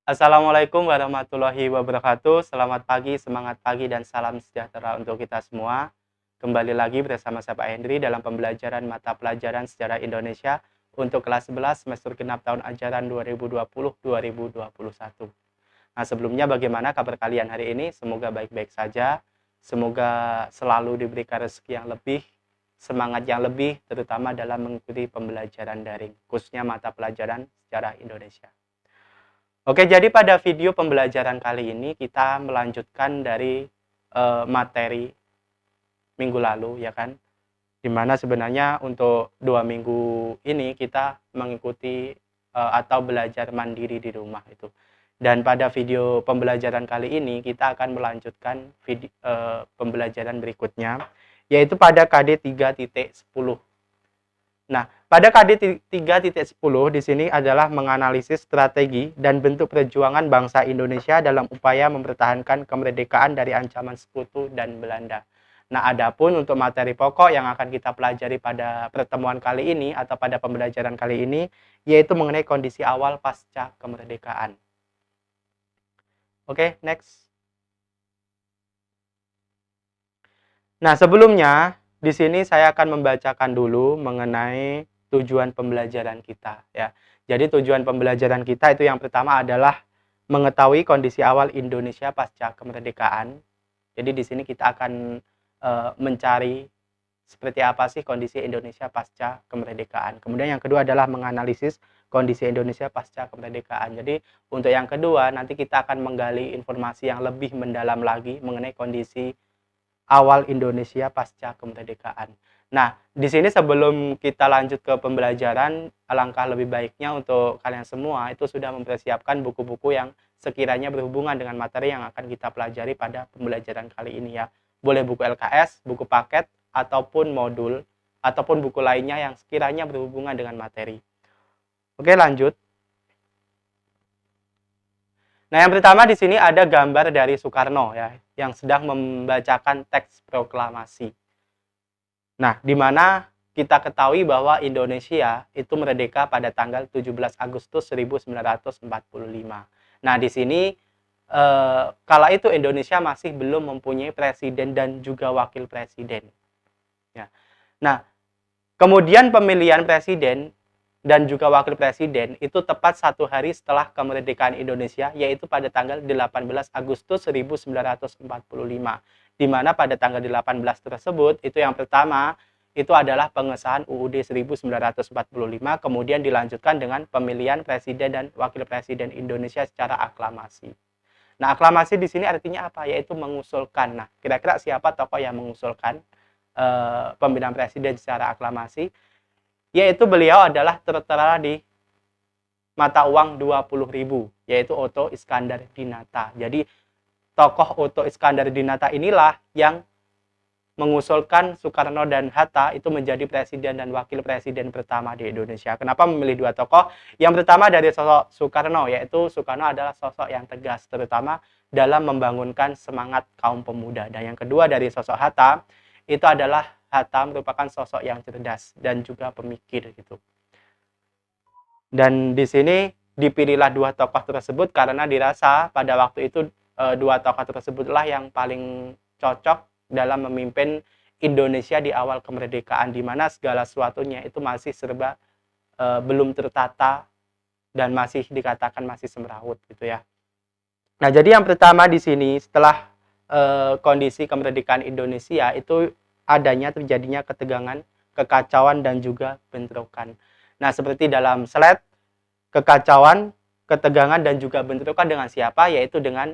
Assalamualaikum warahmatullahi wabarakatuh. Selamat pagi, semangat pagi, dan salam sejahtera untuk kita semua. Kembali lagi bersama saya Pak Hendri dalam pembelajaran mata pelajaran sejarah Indonesia untuk kelas 11 semester genap tahun ajaran 2020-2021. Nah, sebelumnya bagaimana kabar kalian hari ini? Semoga baik-baik saja. Semoga selalu diberikan rezeki yang lebih, semangat yang lebih, terutama dalam mengikuti pembelajaran daring, khususnya mata pelajaran sejarah Indonesia. Oke, jadi pada video pembelajaran kali ini kita melanjutkan dari materi minggu lalu, ya kan? Dimana sebenarnya untuk 2 minggu ini kita mengikuti atau belajar mandiri di rumah itu. Dan pada video pembelajaran kali ini kita akan melanjutkan pembelajaran berikutnya, yaitu pada KD 3.10. Nah, pada KD 3.10 di sini adalah menganalisis strategi dan bentuk perjuangan bangsa Indonesia dalam upaya mempertahankan kemerdekaan dari ancaman sekutu dan Belanda. Nah, adapun untuk materi pokok yang akan kita pelajari pada pertemuan kali ini atau pada pembelajaran kali ini, yaitu mengenai kondisi awal pasca kemerdekaan. Oke, next. Nah, sebelumnya di sini saya akan membacakan dulu mengenai tujuan pembelajaran kita, ya. Jadi tujuan pembelajaran kita itu yang pertama adalah mengetahui kondisi awal Indonesia pasca kemerdekaan. Jadi di sini kita akan mencari seperti apa sih kondisi Indonesia pasca kemerdekaan. Kemudian yang kedua adalah menganalisis kondisi Indonesia pasca kemerdekaan. Jadi untuk yang kedua nanti kita akan menggali informasi yang lebih mendalam lagi mengenai kondisi awal Indonesia pasca kemerdekaan. Nah, di sini sebelum kita lanjut ke pembelajaran, alangkah lebih baiknya untuk kalian semua itu sudah mempersiapkan buku-buku yang sekiranya berhubungan dengan materi yang akan kita pelajari pada pembelajaran kali ini, ya. Boleh buku LKS, buku paket, ataupun modul, ataupun buku lainnya yang sekiranya berhubungan dengan materi. Oke, lanjut. Nah, yang pertama di sini ada gambar dari Soekarno, ya, yang sedang membacakan teks proklamasi. Nah, di mana kita ketahui bahwa Indonesia itu merdeka pada tanggal 17 Agustus 1945. Nah, di sini kala itu Indonesia masih belum mempunyai presiden dan juga wakil presiden. Ya. Nah, kemudian pemilihan presiden dan juga wakil presiden itu tepat 1 hari setelah kemerdekaan Indonesia, yaitu pada tanggal 18 Agustus 1945. Di mana pada tanggal 18 tersebut, itu yang pertama, itu adalah pengesahan UUD 1945, kemudian dilanjutkan dengan pemilihan presiden dan wakil presiden Indonesia secara aklamasi. Nah, aklamasi di sini artinya apa? Yaitu mengusulkan. Nah, kira-kira siapa tokoh yang mengusulkan pemilihan presiden secara aklamasi? Yaitu beliau adalah tertera di mata uang 20.000, yaitu Otto Iskandar Dinata. Jadi tokoh Otto Iskandar Dinata inilah yang mengusulkan Soekarno dan Hatta itu menjadi presiden dan wakil presiden pertama di Indonesia. Kenapa memilih dua tokoh? Yang pertama dari sosok Soekarno, yaitu Soekarno adalah sosok yang tegas, terutama dalam membangunkan semangat kaum pemuda. Dan yang kedua dari sosok Hatta, itu adalah Hatta merupakan sosok yang cerdas dan juga pemikir gitu. Dan di sini dipilihlah dua tokoh tersebut karena dirasa pada waktu itu dua tokoh tersebutlah yang paling cocok dalam memimpin Indonesia di awal kemerdekaan, di mana segala sesuatunya itu masih serba belum tertata dan masih dikatakan masih semrawut gitu ya. Nah, jadi yang pertama di sini setelah kondisi kemerdekaan Indonesia itu adanya terjadinya ketegangan, kekacauan dan juga bentrokan. Nah, seperti dalam slide, kekacauan, ketegangan dan juga bentrokan dengan siapa? Yaitu dengan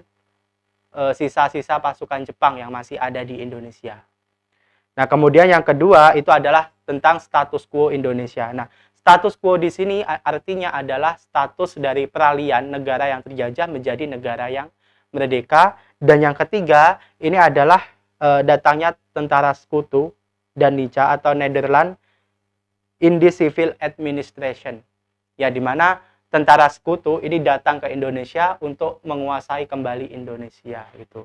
sisa-sisa pasukan Jepang yang masih ada di Indonesia. Nah, kemudian yang kedua itu adalah tentang status quo Indonesia. Nah, status quo di sini artinya adalah status dari peralihan negara yang terjajah menjadi negara yang merdeka. Dan yang ketiga, ini adalah datangnya tentara sekutu dan Nica atau Netherlands in the civil administration. Ya, di mana tentara sekutu ini datang ke Indonesia untuk menguasai kembali Indonesia gitu.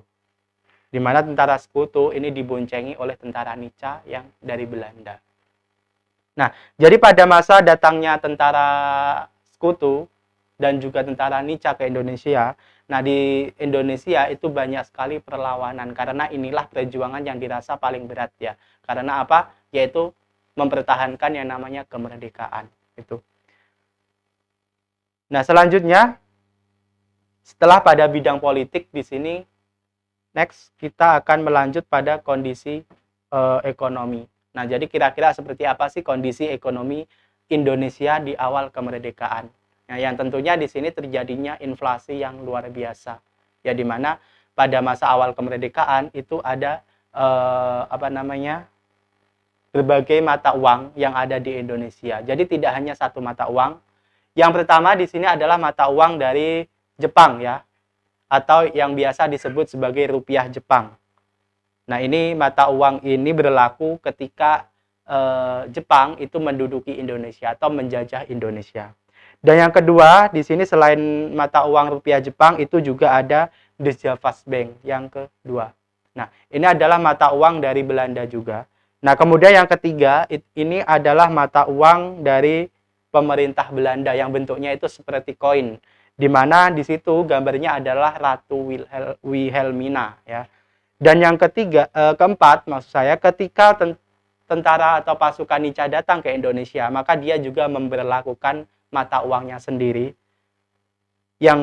Di mana tentara sekutu ini diboncengi oleh tentara Nica yang dari Belanda. Nah, jadi pada masa datangnya tentara sekutu dan juga tentara Nica ke Indonesia. Nah, di Indonesia itu banyak sekali perlawanan karena inilah perjuangan yang dirasa paling berat ya. Karena apa? Yaitu mempertahankan yang namanya kemerdekaan itu. Nah, selanjutnya setelah pada bidang politik di sini, next kita akan melanjut pada kondisi ekonomi. Nah, jadi kira-kira seperti apa sih kondisi ekonomi Indonesia di awal kemerdekaan? Nah, yang tentunya di sini terjadinya inflasi yang luar biasa. Ya, di mana pada masa awal kemerdekaan itu ada berbagai mata uang yang ada di Indonesia. Jadi tidak hanya satu mata uang. Yang pertama di sini adalah mata uang dari Jepang ya, atau yang biasa disebut sebagai rupiah Jepang. Nah, ini mata uang ini berlaku ketika Jepang itu menduduki Indonesia atau menjajah Indonesia. Dan yang kedua, di sini selain mata uang rupiah Jepang itu juga ada Bank yang kedua. Nah, ini adalah mata uang dari Belanda juga. Nah, kemudian yang ketiga, ini adalah mata uang dari pemerintah Belanda yang bentuknya itu seperti koin, di mana di situ gambarnya adalah Ratu Wilhelmina ya. Dan yang keempat, maksud saya, ketika tentara atau pasukan Nica datang ke Indonesia, maka dia juga memberlakukan mata uangnya sendiri, yang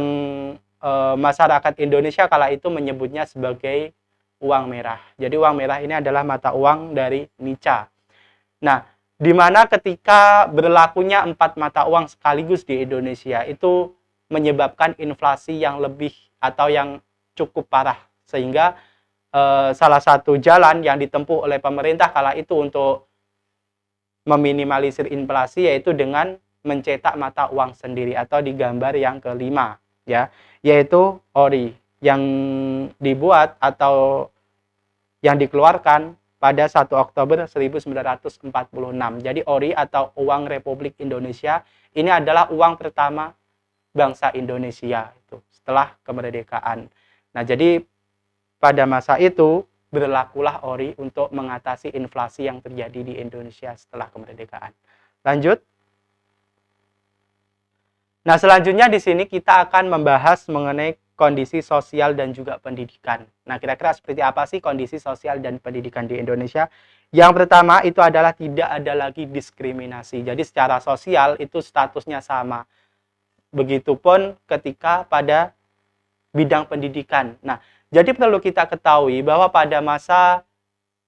masyarakat Indonesia kala itu menyebutnya sebagai uang merah. Jadi uang merah ini adalah mata uang dari Nica. Nah, di mana ketika berlakunya 4 mata uang sekaligus di Indonesia, itu menyebabkan inflasi yang lebih atau yang cukup parah, sehingga salah satu jalan yang ditempuh oleh pemerintah kala itu untuk meminimalisir inflasi yaitu dengan mencetak mata uang sendiri atau digambar yang kelima ya, yaitu ori yang dibuat atau yang dikeluarkan pada 1 Oktober 1946. Jadi ori atau uang Republik Indonesia ini adalah uang pertama bangsa Indonesia itu setelah kemerdekaan. Nah, jadi pada masa itu berlakulah ori untuk mengatasi inflasi yang terjadi di Indonesia setelah kemerdekaan. Lanjut. Nah, selanjutnya di sini kita akan membahas mengenai kondisi sosial dan juga pendidikan. Nah, kira-kira seperti apa sih kondisi sosial dan pendidikan di Indonesia? Yang pertama itu adalah tidak ada lagi diskriminasi. Jadi secara sosial itu statusnya sama. Begitupun ketika pada bidang pendidikan. Nah, jadi perlu kita ketahui bahwa pada masa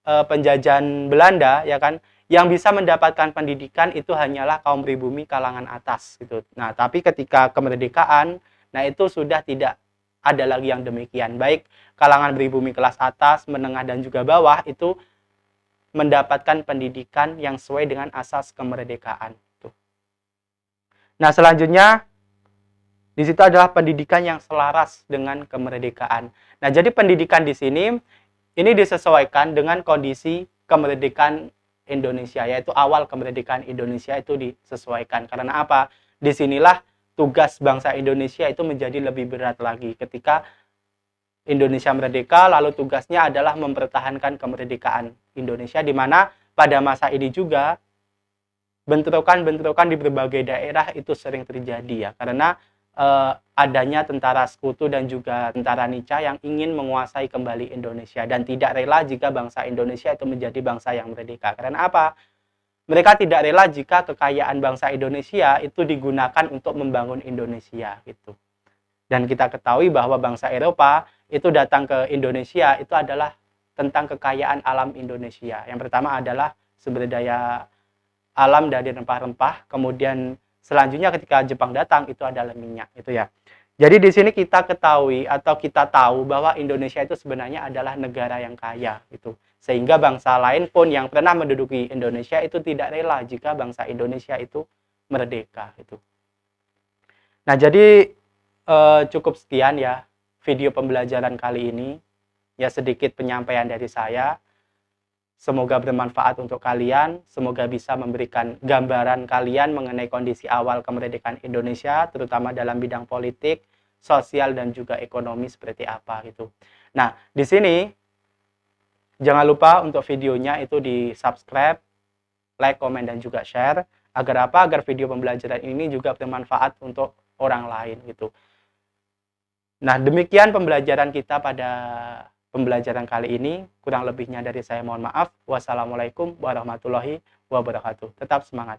penjajahan Belanda ya kan, yang bisa mendapatkan pendidikan itu hanyalah kaum pribumi kalangan atas gitu. Nah, tapi ketika kemerdekaan, nah itu sudah tidak ada lagi yang demikian. Baik kalangan pribumi kelas atas, menengah dan juga bawah itu mendapatkan pendidikan yang sesuai dengan asas kemerdekaan. Nah, selanjutnya di situ adalah pendidikan yang selaras dengan kemerdekaan. Nah, jadi pendidikan di sini ini disesuaikan dengan kondisi kemerdekaan Indonesia, yaitu awal kemerdekaan Indonesia itu disesuaikan. Karena apa? Disinilah tugas bangsa Indonesia itu menjadi lebih berat lagi. Ketika Indonesia merdeka, lalu tugasnya adalah mempertahankan kemerdekaan Indonesia, di mana pada masa ini juga bentrokan-bentrokan di berbagai daerah itu sering terjadi ya, karena adanya tentara sekutu dan juga tentara Nica yang ingin menguasai kembali Indonesia dan tidak rela jika bangsa Indonesia itu menjadi bangsa yang merdeka. Karena apa? Mereka tidak rela jika kekayaan bangsa Indonesia itu digunakan untuk membangun Indonesia gitu. Dan kita ketahui bahwa bangsa Eropa itu datang ke Indonesia itu adalah tentang kekayaan alam Indonesia. Yang pertama adalah sumber daya alam dari rempah-rempah, kemudian selanjutnya ketika Jepang datang itu adalah minyak itu ya. Jadi di sini kita ketahui atau kita tahu bahwa Indonesia itu sebenarnya adalah negara yang kaya gitu. Sehingga bangsa lain pun yang pernah menduduki Indonesia itu tidak rela jika bangsa Indonesia itu merdeka gitu. Nah, jadi cukup sekian ya video pembelajaran kali ini. Ya, sedikit penyampaian dari saya. Semoga bermanfaat untuk kalian, semoga bisa memberikan gambaran kalian mengenai kondisi awal kemerdekaan Indonesia, terutama dalam bidang politik, sosial, dan juga ekonomi seperti apa gitu. Nah, di sini jangan lupa untuk videonya itu di subscribe, like, komen, dan juga share. Agar apa? Agar video pembelajaran ini juga bermanfaat untuk orang lain gitu. Nah, demikian pembelajaran kita pada pembelajaran kali ini. Kurang lebihnya dari saya mohon maaf. Wassalamualaikum warahmatullahi wabarakatuh. Tetap semangat.